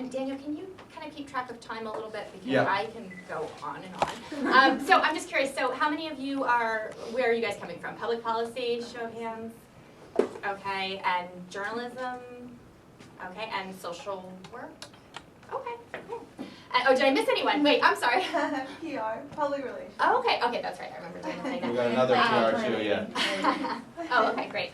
And Daniel, can you kind of keep track of time a little bit, because Yeah. I can go on and on. So I'm just curious, so how many of you are, where are you guys coming from? Public policy, show of hands? Okay, and journalism? Okay, and social work? Okay, cool. And, oh, did I miss anyone? Wait, I'm sorry. PR, public relations. Oh, okay, that's right. I remember Daniel saying that. We got another PR too, yeah. Oh, okay, great.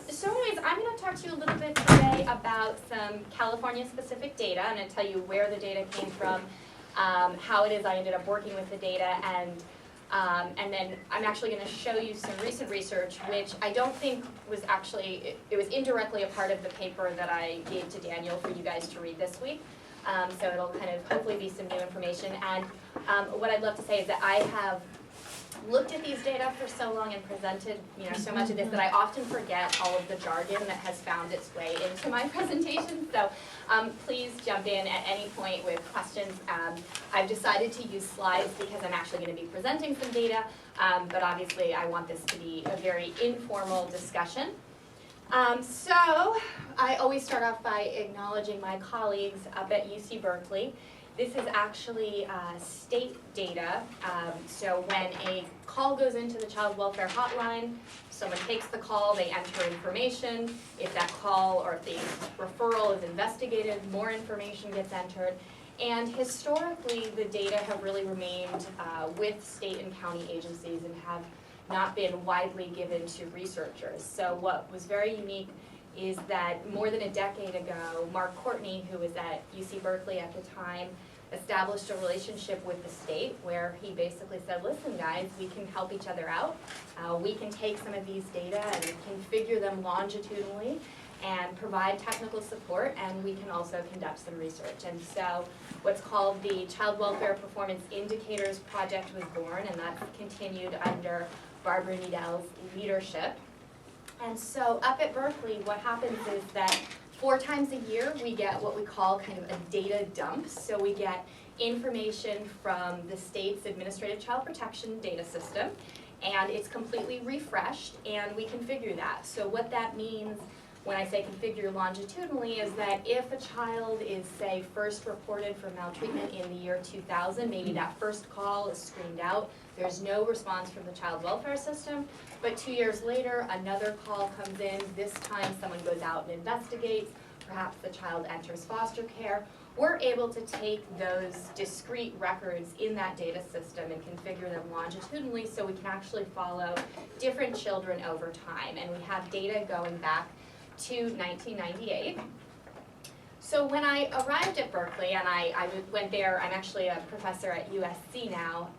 So anyways, I'm going to talk to you a little bit today about some California-specific data. I'm going to tell you where the data came from, how it is I ended up working with the data, and then I'm actually going to show you some recent research, which I don't think was actually, it was indirectly a part of the paper that I gave to Daniel for you guys to read this week. So it'll kind of hopefully be some new information. And what I'd love to say is that I have looked at these data for so long and presented so much of this that I often forget all of the jargon that has found its way into my presentation. So please jump in at any point with questions. I've decided to use slides because I'm actually going to be presenting some data, but obviously I want this to be a very informal discussion. So I always start off by acknowledging my colleagues up at UC Berkeley. This is actually state data. So when a call goes into the child welfare hotline, someone takes the call, they enter information. If that call or if the referral is investigated, more information gets entered. And historically, the data have really remained with state and county agencies and have not been widely given to researchers. So what was very unique is that more than a decade ago, Mark Courtney, who was at UC Berkeley at the time, established a relationship with the state where he basically said, listen guys, we can help each other out. We can take some of these data and configure them longitudinally and provide technical support, and we can also conduct some research. And so what's called the Child Welfare Performance Indicators Project was born, and that's continued under Barbara Needell's leadership. And so up at Berkeley, what happens is that 4 times a year we get what we call kind of a data dump. So we get information from the state's administrative child protection data system, and it's completely refreshed, and we configure that. So what that means when I say configure longitudinally is that if a child is, say, first reported for maltreatment in the year 2000, maybe that first call is screened out, there's no response from the child welfare system, but 2 years later, another call comes in. This time someone goes out and investigates, perhaps the child enters foster care. We're able to take those discrete records in that data system and configure them longitudinally so we can actually follow different children over time. And we have data going back to 1998. So when I arrived at Berkeley, and I went there, I'm actually a professor at USC now,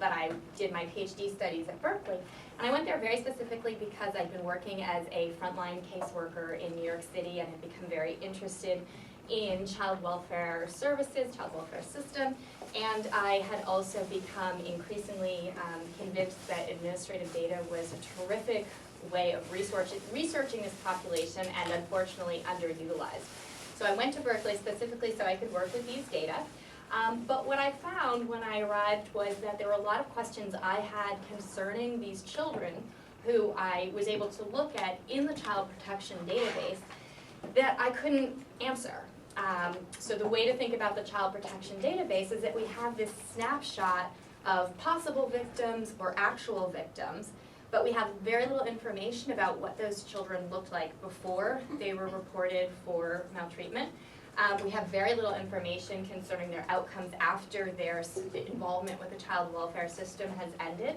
but I did my PhD studies at Berkeley. And I went there very specifically because I'd been working as a frontline caseworker in New York City and had become very interested in child welfare services, child welfare system, and I had also become increasingly convinced that administrative data was a terrific way of researching this population and unfortunately underutilized. So I went to Berkeley specifically so I could work with these data. But what I found when I arrived was that there were a lot of questions I had concerning these children who I was able to look at in the child protection database that I couldn't answer. So the way to think about the child protection database is that we have this snapshot of possible victims or actual victims, but we have very little information about what those children looked like before they were reported for maltreatment. We have very little information concerning their outcomes after their involvement with the child welfare system has ended.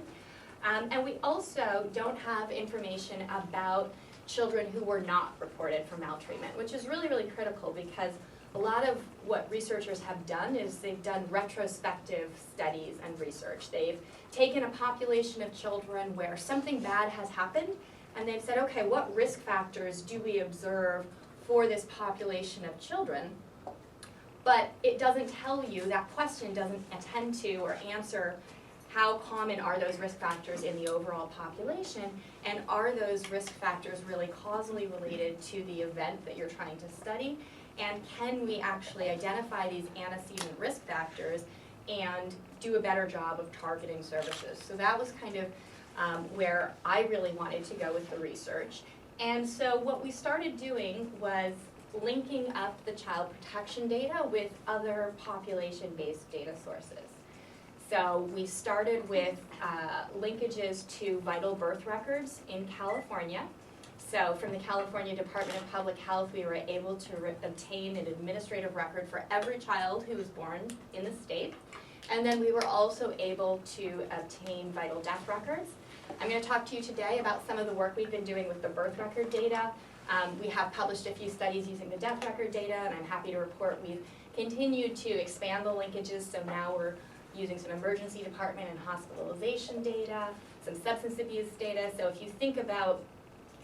And we also don't have information about children who were not reported for maltreatment, which is really, really critical because a lot of what researchers have done is they've done retrospective studies and research. They've taken a population of children where something bad has happened, and they've said, okay, what risk factors do we observe for this population of children? But it doesn't tell you, that question doesn't attend to or answer how common are those risk factors in the overall population, and are those risk factors really causally related to the event that you're trying to study? And can we actually identify these antecedent risk factors and do a better job of targeting services? So that was kind of where I really wanted to go with the research. And so what we started doing was linking up the child protection data with other population-based data sources. So we started with linkages to vital birth records in California. So from the California Department of Public Health, we were able to obtain an administrative record for every child who was born in the state. And then we were also able to obtain vital death records. I'm going to talk to you today about some of the work we've been doing with the birth record data. We have published a few studies using the death record data, and I'm happy to report we've continued to expand the linkages, so now we're using some emergency department and hospitalization data, some substance abuse data. So if you think about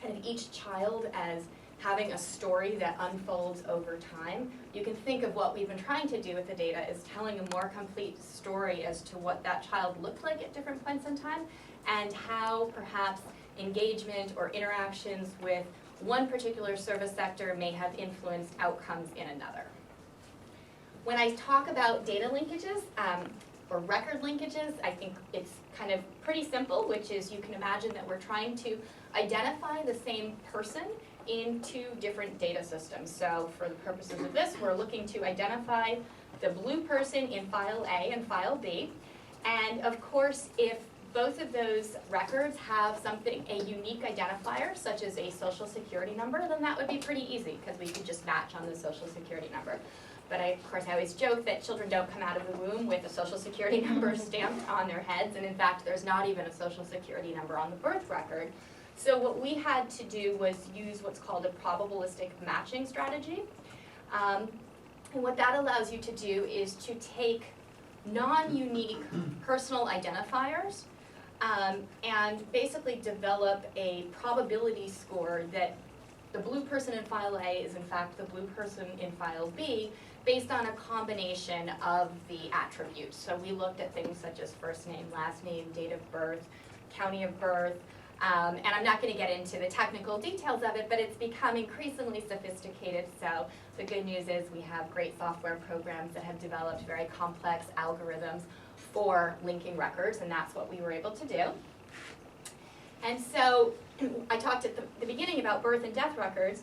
kind of each child as having a story that unfolds over time, you can think of what we've been trying to do with the data is telling a more complete story as to what that child looked like at different points in time and how perhaps engagement or interactions with one particular service sector may have influenced outcomes in another. When I talk about data linkages, or record linkages, I think it's kind of pretty simple, which is you can imagine that we're trying to identify the same person in two different data systems. So for the purposes of this, we're looking to identify the blue person in file A and file B. And of course, if both of those records have something, a unique identifier, such as a social security number, then that would be pretty easy because we could just match on the social security number. But of course, I always joke that children don't come out of the womb with a social security number stamped on their heads, and in fact, there's not even a social security number on the birth record. So what we had to do was use what's called a probabilistic matching strategy. And what that allows you to do is to take non-unique personal identifiers and basically develop a probability score that the blue person in file A is in fact the blue person in file B, based on a combination of the attributes. So we looked at things such as first name, last name, date of birth, county of birth, and I'm not going to get into the technical details of it, but it's become increasingly sophisticated. So the good news is we have great software programs that have developed very complex algorithms for linking records, and that's what we were able to do. And so I talked at the beginning about birth and death records.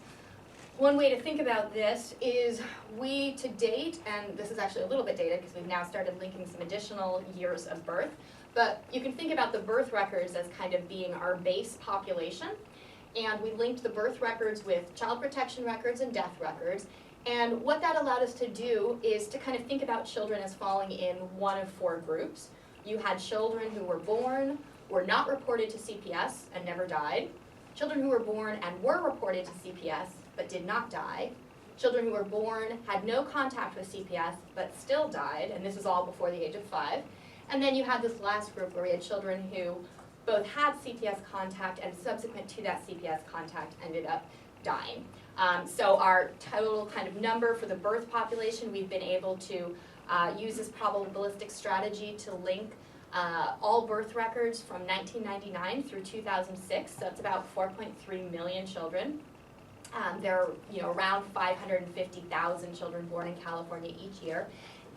One way to think about this is we, to date, and this is actually a little bit dated because we've now started linking some additional years of birth, but you can think about the birth records as kind of being our base population, and we linked the birth records with child protection records and death records, and what that allowed us to do is to kind of think about children as falling in one of four groups. You had children who were born, were not reported to CPS and never died, children who were born and were reported to CPS but did not die, children who were born, had no contact with CPS but still died, and this is all before the age of 5. And then you had this last group where we had children who both had CPS contact and subsequent to that CPS contact ended up dying. So our total kind of number for the birth population, we've been able to use this probabilistic strategy to link all birth records from 1999 through 2006, so it's about 4.3 million children. There are around 550,000 children born in California each year,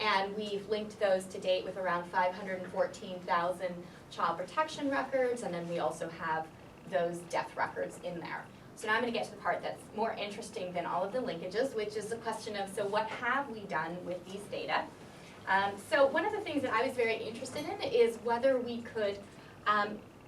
and we've linked those to date with around 514,000 child protection records, and then we also have those death records in there. So now I'm going to get to the part that's more interesting than all of the linkages, which is the question of, so what have we done with these data? So one of the things that I was very interested in is whether we could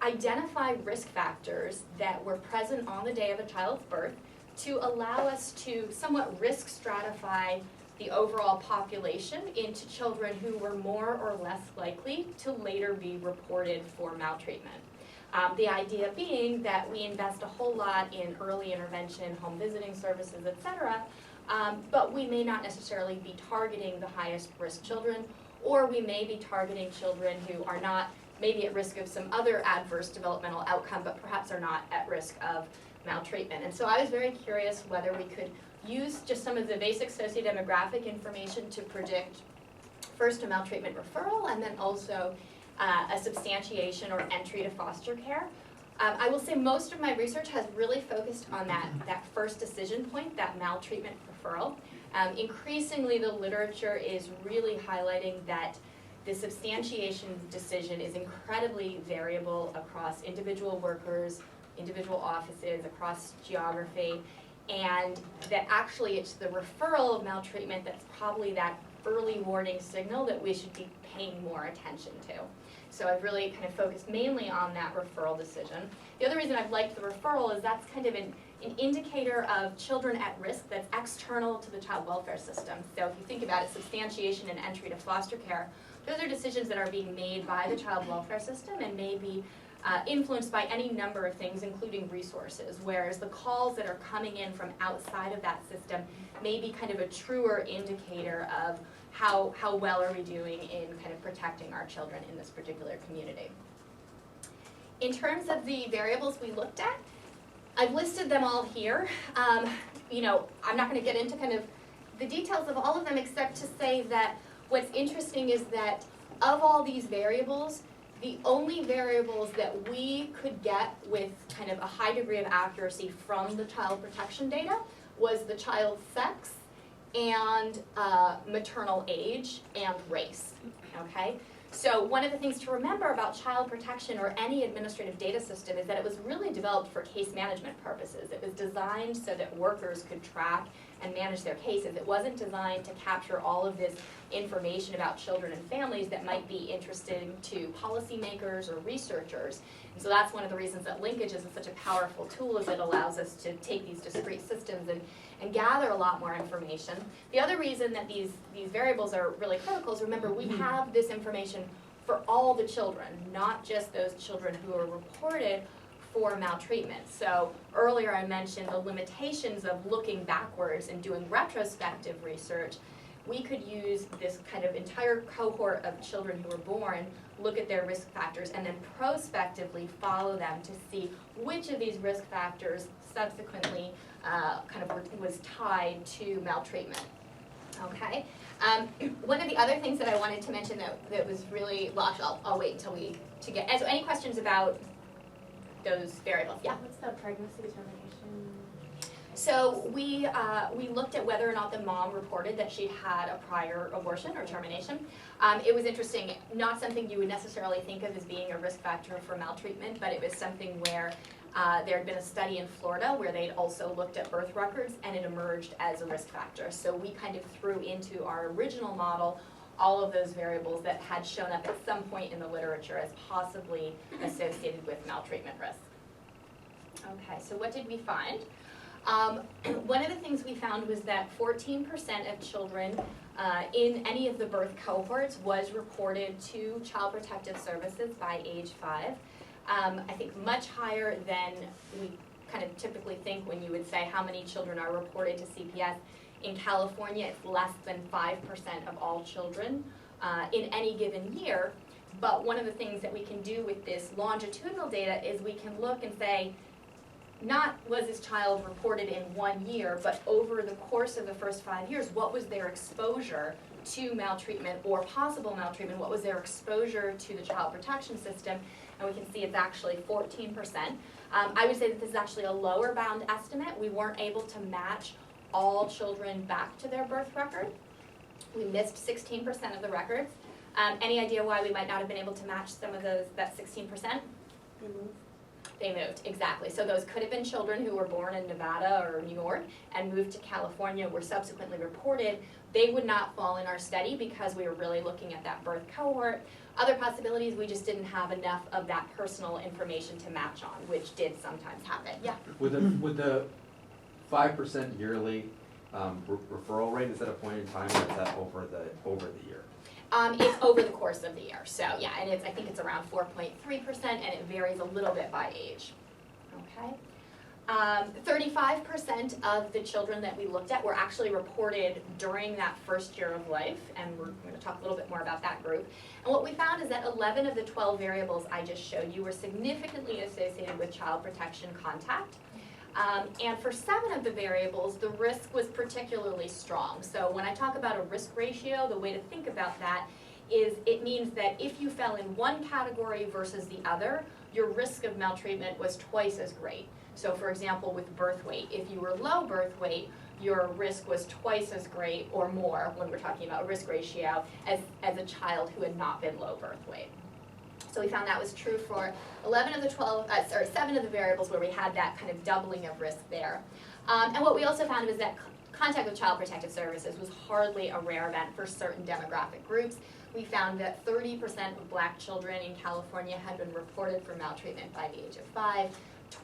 identify risk factors that were present on the day of a child's birth to allow us to somewhat risk stratify the overall population into children who were more or less likely to later be reported for maltreatment. The idea being that we invest a whole lot in early intervention, home visiting services, etc., but we may not necessarily be targeting the highest risk children, or we may be targeting children who are not maybe at risk of some other adverse developmental outcome, but perhaps are not at risk of maltreatment. And so I was very curious whether we could use just some of the basic sociodemographic information to predict first a maltreatment referral and then also a substantiation or entry to foster care. I will say most of my research has really focused on that first decision point, that maltreatment referral. Increasingly, the literature is really highlighting that the substantiation decision is incredibly variable across individual workers, individual offices, across geography, and that actually it's the referral of maltreatment that's probably that early warning signal that we should be paying more attention to. So I've really kind of focused mainly on that referral decision. The other reason I've liked the referral is that's kind of an indicator of children at risk that's external to the child welfare system. So if you think about it, substantiation and entry to foster care, those are decisions that are being made by the child welfare system and may be influenced by any number of things, including resources, whereas the calls that are coming in from outside of that system may be kind of a truer indicator of how well are we doing in kind of protecting our children in this particular community. In terms of the variables we looked at, I've listed them all here. You know, I'm not going to get into kind of the details of all of them except to say that what's interesting is that of all these variables, the only variables that we could get with kind of a high degree of accuracy from the child protection data was the child's sex and maternal age and race, okay? So one of the things to remember about child protection or any administrative data system is that it was really developed for case management purposes. It was designed so that workers could track and manage their cases. It wasn't designed to capture all of this information about children and families that might be interesting to policymakers or researchers. And so that's one of the reasons that Linkage is such a powerful tool, is it allows us to take these discrete systems and gather a lot more information. The other reason that these variables are really critical is, remember, we have this information for all the children, not just those children who are reported for maltreatment. So earlier I mentioned the limitations of looking backwards and doing retrospective research. We could use this kind of entire cohort of children who were born, look at their risk factors, and then prospectively follow them to see which of these risk factors subsequently was tied to maltreatment. Okay. One of the other things that I wanted to mention that was really, well, actually, I'll wait until to get. And so, any questions about those variables? Yeah. What's the pregnancy termination? So we looked at whether or not the mom reported that she'd had a prior abortion or termination. It was interesting, not something you would necessarily think of as being a risk factor for maltreatment, but it was something where there had been a study in Florida where they'd also looked at birth records and it emerged as a risk factor. So we kind of threw into our original model all of those variables that had shown up at some point in the literature as possibly associated with maltreatment risk. Okay, so what did we find? One of the things we found was that 14% of children in any of the birth cohorts was reported to Child Protective Services by age 5. I think much higher than we kind of typically think when you would say how many children are reported to CPS. In California, it's less than 5% of all children in any given year. But one of the things that we can do with this longitudinal data is we can look and say, not was this child reported in 1 year, but over the course of the first 5 years, what was their exposure to maltreatment or possible maltreatment? What was their exposure to the child protection system? And we can see it's actually 14%. I would say that this is actually a lower bound estimate. We weren't able to match all children back to their birth record. We missed 16% of the records. Any idea why we might not have been able to match some of those, that 16%? They moved, exactly. So those could have been children who were born in Nevada or New York and moved to California, were subsequently reported. They would not fall in our study because we were really looking at that birth cohort. Other possibilities, we just didn't have enough of that personal information to match on, which did sometimes happen. Yeah? With the 5% yearly referral rate, is that a point in time, or is that over the year? It's over the course of the year. So yeah, and I think it's around 4.3%, and it varies a little bit by age. Okay. 35% of the children that we looked at were actually reported during that first year of life, and we're going to talk a little bit more about that group. And what we found is that 11 of the 12 variables I just showed you were significantly associated with child protection contact. And for 7 of the variables, the risk was particularly strong. So when I talk about a risk ratio, the way to think about that is it means that if you fell in one category versus the other, your risk of maltreatment was twice as great. So for example, with birth weight, if you were low birth weight, your risk was twice as great or more when we're talking about a risk ratio as a child who had not been low birth weight. So we found that was true for 7 of the variables where we had that kind of doubling of risk there. And what we also found was that contact with Child Protective Services was hardly a rare event for certain demographic groups. We found that 30% of Black children in California had been reported for maltreatment by the age of 5.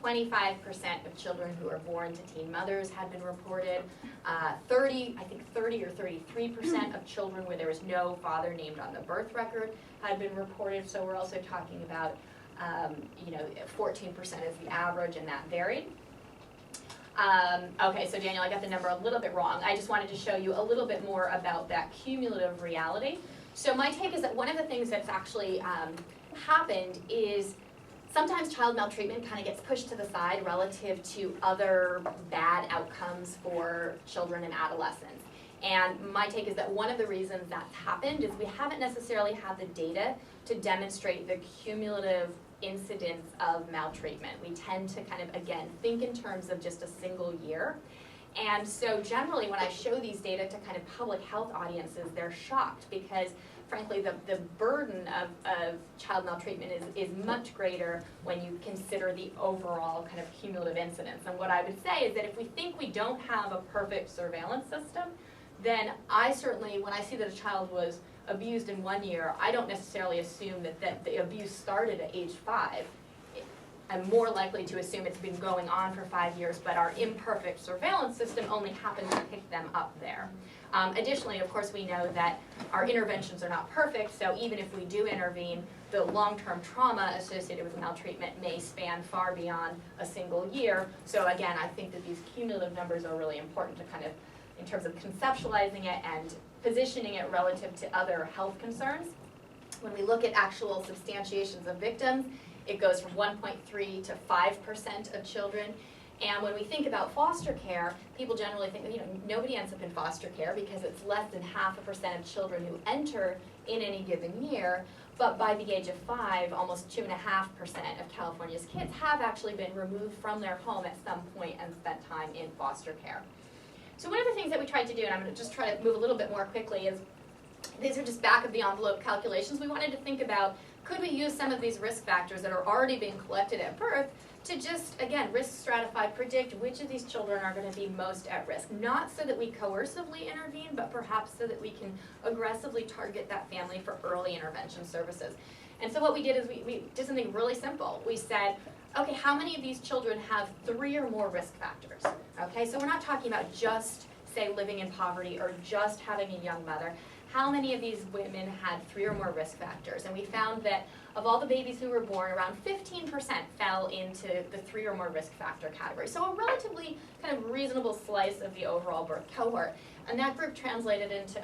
25% of children who are born to teen mothers had been reported. 30 or 33% of children where there was no father named on the birth record had been reported. So we're also talking about, 14% is the average, and that varied. Okay, so Daniel, I got the number a little bit wrong. I just wanted to show you a little bit more about that cumulative reality. So my take is that one of the things that's actually happened is sometimes child maltreatment kind of gets pushed to the side relative to other bad outcomes for children and adolescents. And my take is that one of the reasons that's happened is we haven't necessarily had the data to demonstrate the cumulative incidence of maltreatment. We tend to kind of, again, think in terms of just a single year. And so generally when I show these data to kind of public health audiences, they're shocked because frankly the burden of child maltreatment is much greater when you consider the overall kind of cumulative incidence. And what I would say is that if we think we don't have a perfect surveillance system, then I certainly, when I see that a child was abused in 1 year, I don't necessarily assume that the abuse started at age 5. I'm more likely to assume it's been going on for 5 years, but our imperfect surveillance system only happened to pick them up there. Additionally, of course, we know that our interventions are not perfect, so even if we do intervene, the long-term trauma associated with maltreatment may span far beyond a single year. So again, I think that these cumulative numbers are really important to kind of, in terms of conceptualizing it and positioning it relative to other health concerns. When we look at actual substantiations of victims, it goes from 1.3 to 5% of children. And when we think about foster care, people generally think that nobody ends up in foster care because it's less than 0.5% of children who enter in any given year. But by the age of 5, almost 2.5% of California's kids have actually been removed from their home at some point and spent time in foster care. So one of the things that we tried to do, and I'm going to just try to move a little bit more quickly, is these are just back of the envelope calculations. We wanted to think about, could we use some of these risk factors that are already being collected at birth to just, again, risk stratify, predict which of these children are going to be most at risk. Not so that we coercively intervene, but perhaps so that we can aggressively target that family for early intervention services. And so what we did is we did something really simple. We said, okay, how many of these children have 3 or more risk factors? Okay, so we're not talking about just, say, living in poverty or just having a young mother. How many of these women had 3 or more risk factors? And we found that of all the babies who were born, around 15% fell into the 3 or more risk factor category. So a relatively kind of reasonable slice of the overall birth cohort. And that group translated into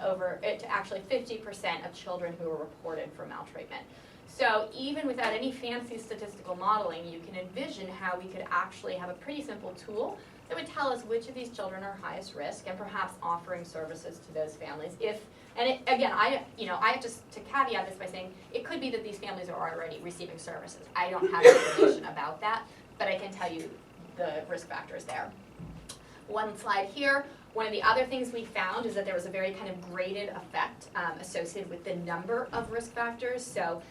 actually 50% of children who were reported for maltreatment. So even without any fancy statistical modeling, you can envision how we could actually have a pretty simple tool that would tell us which of these children are highest risk and perhaps offering services to those families. I have just to caveat this by saying it could be that these families are already receiving services. I don't have information about that, but I can tell you the risk factors there. One slide here. One of the other things we found is that there was a very kind of graded effect associated with the number of risk factors. So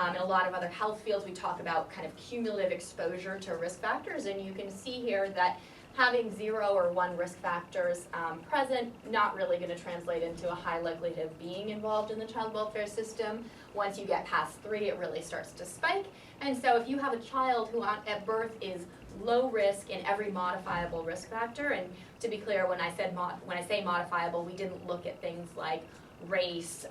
in a lot of other health fields, we talk about kind of cumulative exposure to risk factors, and you can see here that having 0 or 1 risk factors present, not really going to translate into a high likelihood of being involved in the child welfare system. Once you get past 3, it really starts to spike. And so if you have a child who at birth is low risk in every modifiable risk factor, and to be clear, when I say modifiable, we didn't look at things like race,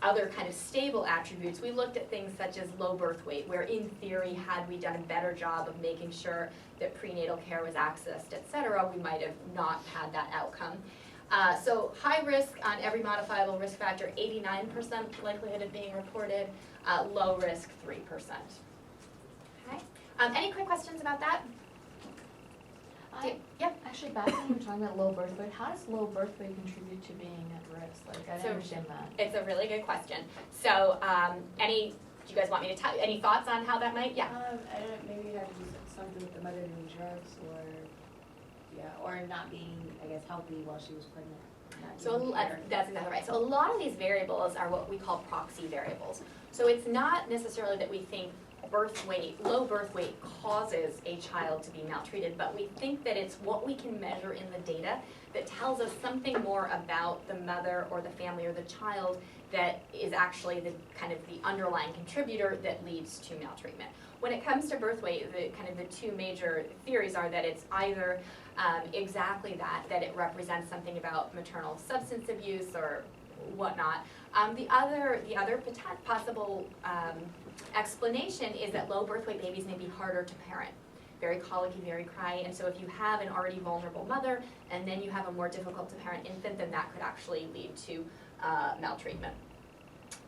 other kind of stable attributes. We looked at things such as low birth weight, where in theory, had we done a better job of making sure that prenatal care was accessed, et cetera, we might have not had that outcome. So high risk on every modifiable risk factor, 89% likelihood of being reported, low risk, 3%. Okay. Any quick questions about that? Yep. Actually, back when you were talking about low birth weight, how does low birth weight contribute to being at risk? Like, I don't understand that. It's a really good question. So, do you guys want me to tell you, any thoughts on how that might, I don't know, maybe it had to do something with the mother doing drugs or not being, I guess, healthy while she was pregnant. That's exactly right. So a lot of these variables are what we call proxy variables. So it's not necessarily that we think low birth weight causes a child to be maltreated, but we think that it's what we can measure in the data that tells us something more about the mother or the family or the child that is actually the kind of the underlying contributor that leads to maltreatment. When it comes to birth weight, the two major theories are that it's either exactly that it represents something about maternal substance abuse or whatnot. The other possible explanation is that low birth weight babies may be harder to parent. Very colicky, very cry, and so if you have an already vulnerable mother and then you have a more difficult to parent infant, then that could actually lead to maltreatment.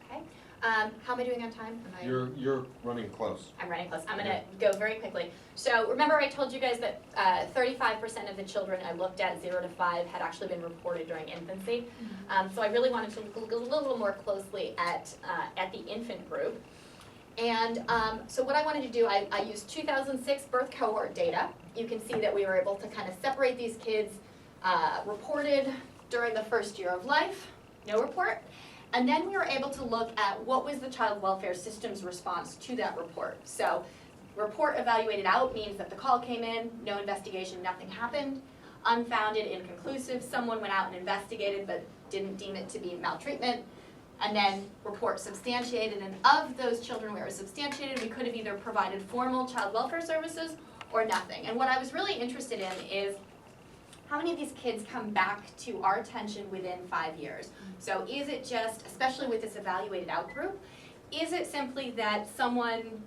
Okay, how am I doing on time? You're running close. I'm running close. I'm gonna go very quickly. So remember I told you guys that 35% of the children I looked at 0 to 5 had actually been reported during infancy. So I really wanted to look a little more closely at the infant group. And so what I wanted to do, I used 2006 birth cohort data. You can see that we were able to kind of separate these kids reported during the first year of life, no report. And then we were able to look at what was the child welfare system's response to that report. So report evaluated out means that the call came in, no investigation, nothing happened. Unfounded, inconclusive, someone went out and investigated but didn't deem it to be maltreatment. And then report substantiated, and of those children where it was substantiated, we could have either provided formal child welfare services or nothing. And what I was really interested in is how many of these kids come back to our attention within 5 years? So is it just, especially with this evaluated out group, is it simply that someone,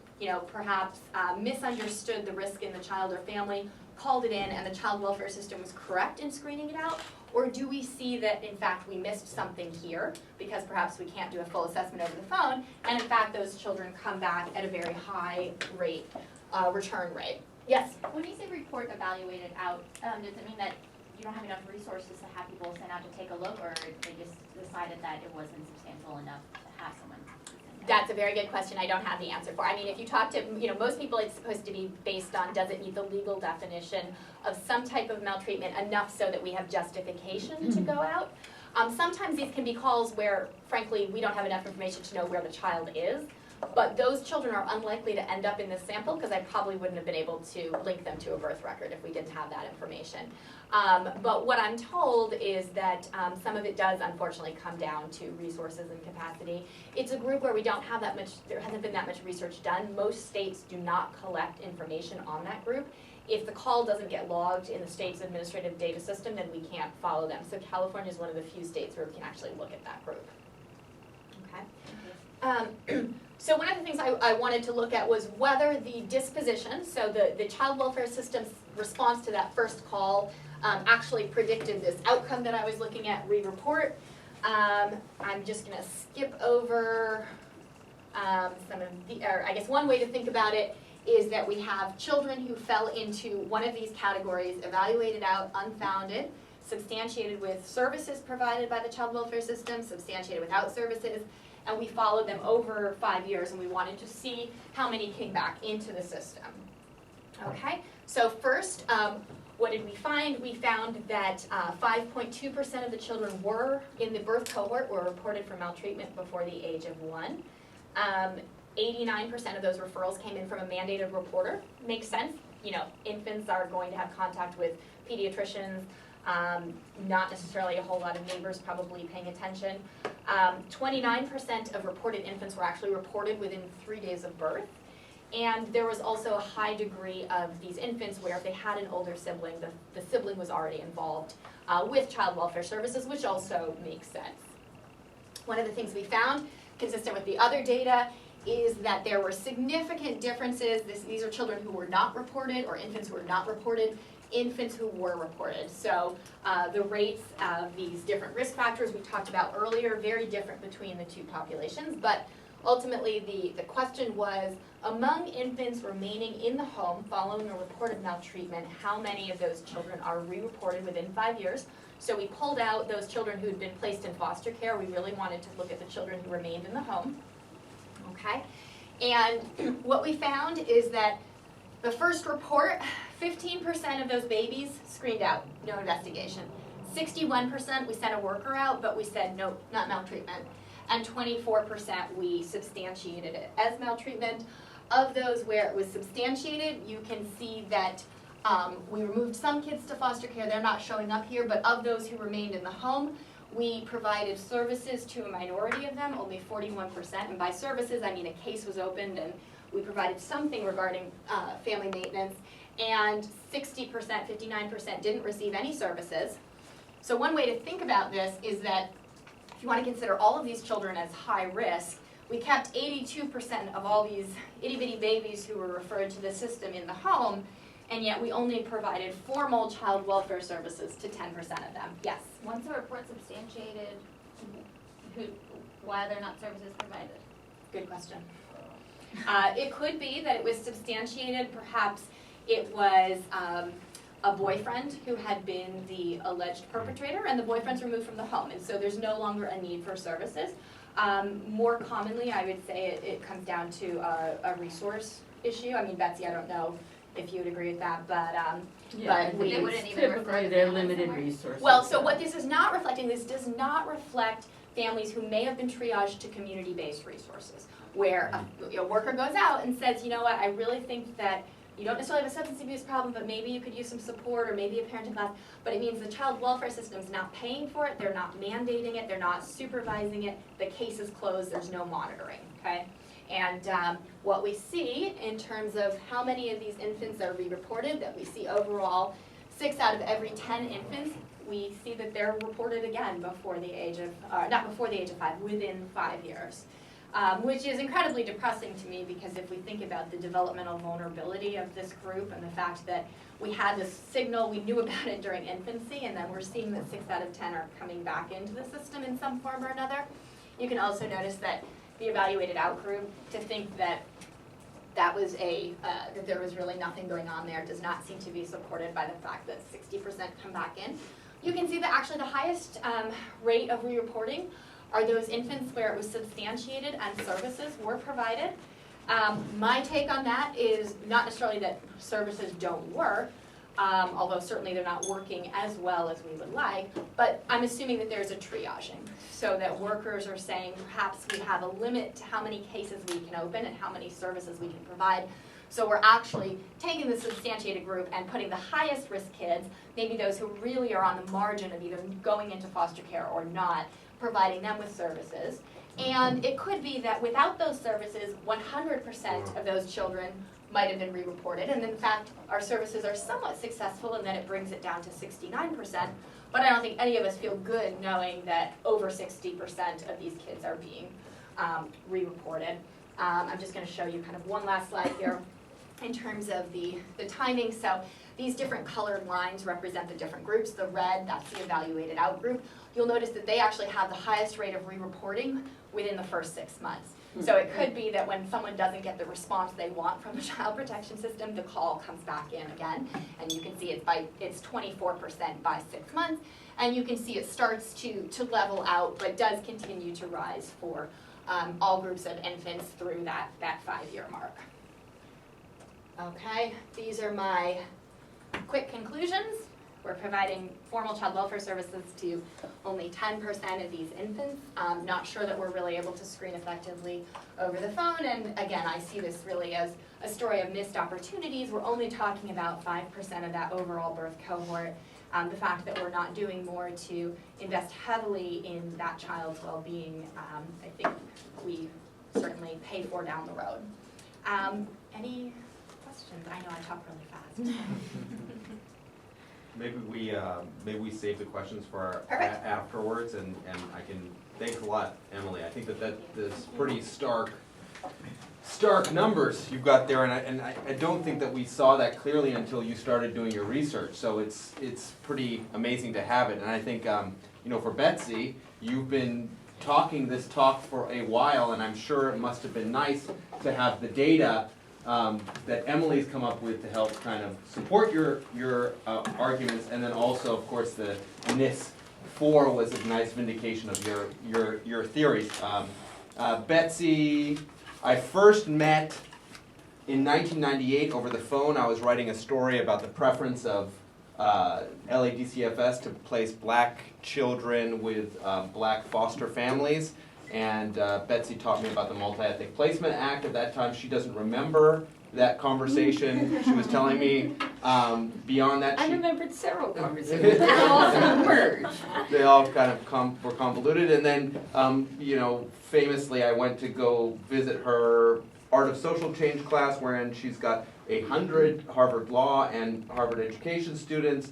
perhaps misunderstood the risk in the child or family, called it in, and the child welfare system was correct in screening it out? Or do we see that, in fact, we missed something here because perhaps we can't do a full assessment over the phone, and in fact, those children come back at a very high rate, return rate? Yes? When you say report evaluated out, does it mean that you don't have enough resources to have people sent out to take a look, or they just decided that it wasn't substantial enough to have someone? That's a very good question I don't have the answer for. I mean, if you talk to, most people, it's supposed to be based on, does it meet the legal definition of some type of maltreatment enough so that we have justification to go out? Sometimes these can be calls where, frankly, we don't have enough information to know where the child is, but those children are unlikely to end up in this sample because I probably wouldn't have been able to link them to a birth record if we didn't have that information. But what I'm told is that some of it does unfortunately come down to resources and capacity. It's a group where we don't have that much, there hasn't been that much research done. Most states do not collect information on that group. If the call doesn't get logged in the state's administrative data system, then we can't follow them. So California is one of the few states where we can actually look at that group. Okay. So one of the things I wanted to look at was whether the disposition, so the child welfare system's response to that first call actually predicted this outcome that I was looking at, re-report. I'm just going to skip over some of the, or I guess one way to think about it is that we have children who fell into one of these categories, evaluated out, unfounded, substantiated with services provided by the child welfare system, substantiated without services, and we followed them over 5 years, and we wanted to see how many came back into the system. Okay, so first, what did we find? We found that 5.2% of the children were in the birth cohort were reported for maltreatment before the age of 1. 89% of those referrals came in from a mandated reporter. Makes sense. Infants are going to have contact with pediatricians, not necessarily a whole lot of neighbors probably paying attention. 29% of reported infants were actually reported within 3 days of birth. And there was also a high degree of these infants where if they had an older sibling, the sibling was already involved with child welfare services, which also makes sense. One of the things we found, consistent with the other data, is that there were significant differences. These are children who were not reported or infants who were not reported, infants who were reported. So the rates of these different risk factors we talked about earlier, very different between the two populations, but ultimately the question was, among infants remaining in the home following a report of maltreatment, how many of those children are re-reported within 5 years? So we pulled out those children who had been placed in foster care. We really wanted to look at the children who remained in the home. Okay, and what we found is that the first report, 15% of those babies screened out, no investigation. 61% we sent a worker out, but we said no, not maltreatment. And 24% we substantiated it as maltreatment. Of those where it was substantiated, you can see that we removed some kids to foster care, they're not showing up here, but of those who remained in the home, we provided services to a minority of them, only 41%, and by services I mean a case was opened and we provided something regarding family maintenance, and 60%, 59% didn't receive any services. So one way to think about this is that if you want to consider all of these children as high risk, we kept 82% of all these itty-bitty babies who were referred to the system in the home, and yet we only provided formal child welfare services to 10% of them. Yes? Once a report substantiated, why are there not services provided? Good question. It could be that it was substantiated, perhaps it was a boyfriend who had been the alleged perpetrator and the boyfriend's removed from the home, and so there's no longer a need for services. More commonly, I would say it comes down to a resource issue. I mean, Betsy, I don't know if you would agree with that, but we... They wouldn't even refer Typically, to they're families limited somewhere. resources. Well, so what this is not reflecting, this does not reflect families who may have been triaged to community-based resources, where a worker goes out and says, you know what, I really think that you don't necessarily have a substance abuse problem, but maybe you could use some support or maybe a parenting class, but it means the child welfare system's not paying for it, they're not mandating it, they're not supervising it, the case is closed, there's no monitoring, okay? And what we see in terms of how many of these infants are re-reported, that we see overall 6 out of every 10 infants, we see that they're reported again before the age of, not before the age of 5, within 5 years. Which is incredibly depressing to me because if we think about the developmental vulnerability of this group and the fact that we had this signal, we knew about it during infancy, and then we're seeing that 6 out of 10 are coming back into the system in some form or another. You can also notice that the evaluated out group, to think that that was that there was really nothing going on there does not seem to be supported by the fact that 60% come back in. You can see that actually the highest rate of re-reporting are those infants where it was substantiated and services were provided. My take on that is not necessarily that services don't work, although certainly they're not working as well as we would like, but I'm assuming that there's a triaging, so that workers are saying perhaps we have a limit to how many cases we can open and how many services we can provide. So we're actually taking the substantiated group and putting the highest risk kids, maybe those who really are on the margin of either going into foster care or not, providing them with services. And it could be that without those services, 100% of those children might have been re-reported, and in fact, our services are somewhat successful, and then it brings it down to 69%, but I don't think any of us feel good knowing that over 60% of these kids are being re-reported. I'm just gonna show you kind of one last slide here in terms of the timing. So these different colored lines represent the different groups. The red, that's the evaluated out group. You'll notice that they actually have the highest rate of re-reporting within the first 6 months. So it could be that when someone doesn't get the response they want from the child protection system, the call comes back in again. And you can see it's 24% by 6 months. And you can see it starts to level out, but does continue to rise for all groups of infants through that 5-year mark. Okay, these are my quick conclusions. We're providing formal child welfare services to only 10% of these infants. Not sure that we're really able to screen effectively over the phone, and again, I see this really as a story of missed opportunities. We're only talking about 5% of that overall birth cohort. The fact that we're not doing more to invest heavily in that child's well-being, I think we certainly pay for down the road. Any questions? I know I talk really fast. Maybe we save the questions for Perfect. afterwards, and I can, thanks a lot, Emily. I think that this pretty stark numbers you've got there, and I don't think that we saw that clearly until you started doing your research, so it's pretty amazing to have it. And I think, for Betsy, you've been talking this talk for a while, and I'm sure it must have been nice to have the data that Emily's come up with to help kind of support your arguments, and then also, of course, the NIS4 was a nice vindication of your theories. Betsy, I first met in 1998 over the phone. I was writing a story about the preference of LADCFS to place black children with black foster families. And Betsy taught me about the Multi-Ethnic Placement Act. At that time, she doesn't remember that conversation. She was telling me beyond that, I she remembered several conversations, they all sort of merged. they all kind of were convoluted. And then, you know, famously, I went to go visit her Art of Social Change class, wherein she's got 100 Harvard Law and Harvard Education students